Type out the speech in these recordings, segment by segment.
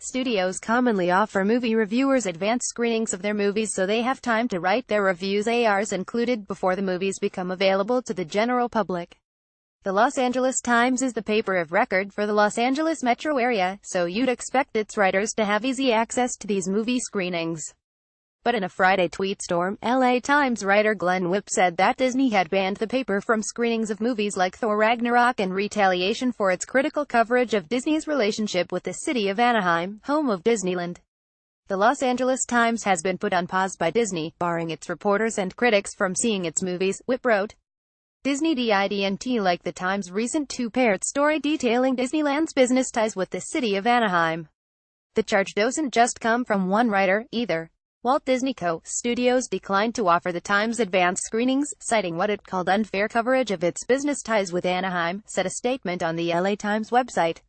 Studios commonly offer movie reviewers advanced screenings of their movies so they have time to write their reviews. ARs included before the movies become available to the general public. The Los Angeles Times is the paper of record for the Los Angeles metro area, so you'd expect its writers to have easy access to these movie screenings. But in a Friday tweet storm, LA Times writer Glenn Whipp said that Disney had banned the paper from screenings of movies like Thor Ragnarok in retaliation for its critical coverage of Disney's relationship with the city of Anaheim, home of Disneyland. The Los Angeles Times has been put on pause by Disney, barring its reporters and critics from seeing its movies, Whipp wrote. Disney didn't like the Times' recent two-part story detailing Disneyland's business ties with the city of Anaheim. The charge doesn't just come from one writer, either. Walt Disney Studios declined to offer the Times advanced screenings, citing what it called unfair coverage of its business ties with Anaheim, said a statement on the LA Times website.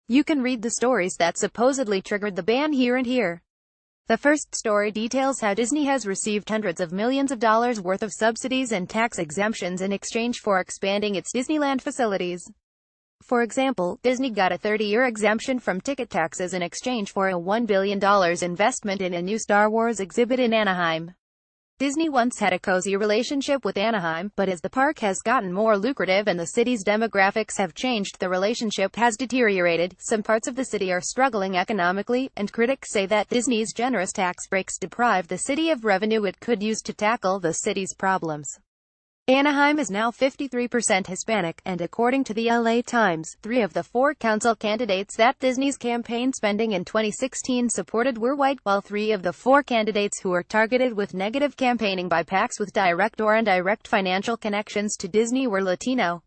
You can read the stories that supposedly triggered the ban here and here. The first story details how Disney has received hundreds of millions of dollars worth of subsidies and tax exemptions in exchange for expanding its Disneyland facilities. For example, Disney got a 30-year exemption from ticket taxes in exchange for a $1 billion investment in a new Star Wars exhibit in Anaheim. Disney once had a cozy relationship with Anaheim, but as the park has gotten more lucrative and the city's demographics have changed, the relationship has deteriorated. Some parts of the city are struggling economically, and critics say that Disney's generous tax breaks deprive the city of revenue it could use to tackle the city's problems. Anaheim is now 53% Hispanic, and according to the LA Times, 3 of the 4 council candidates that Disney's campaign spending in 2016 supported were white, while 3 of the 4 candidates who were targeted with negative campaigning by PACs with direct or indirect financial connections to Disney were Latino.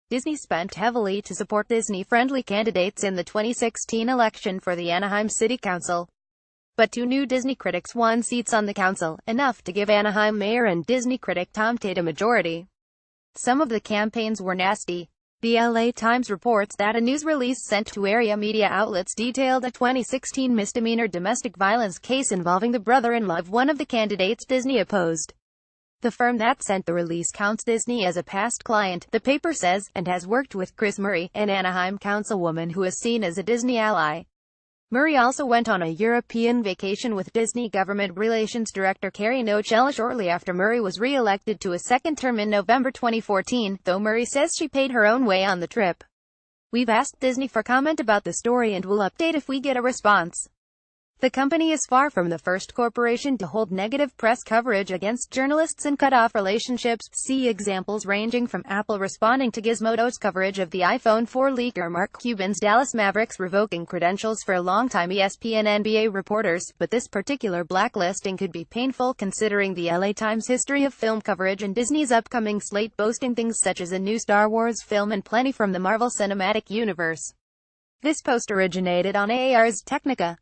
Disney spent heavily to support Disney-friendly candidates in the 2016 election for the Anaheim City Council. But 2 new Disney critics won seats on the council, enough to give Anaheim mayor and Disney critic Tom Tate a majority. Some of the campaigns were nasty. The LA Times reports that a news release sent to area media outlets detailed a 2016 misdemeanor domestic violence case involving the brother-in-law of one of the candidates Disney opposed. The firm that sent the release counts Disney as a past client, the paper says, and has worked with Chris Murray, an Anaheim councilwoman who is seen as a Disney ally. Murray also went on a European vacation with Disney Government Relations Director Carrie Nocella shortly after Murray was re-elected to a second term in November 2014, though Murray says she paid her own way on the trip. We've asked Disney for comment about the story and will update if we get a response. The company is far from the first corporation to hold negative press coverage against journalists and cut off relationships. See examples ranging from Apple responding to Gizmodo's coverage of the iPhone 4 leak or Mark Cuban's Dallas Mavericks revoking credentials for longtime ESPN NBA reporters, but this particular blacklisting could be painful considering the LA Times history of film coverage and Disney's upcoming slate boasting things such as a new Star Wars film and plenty from the Marvel Cinematic Universe. This post originated on Ars Technica.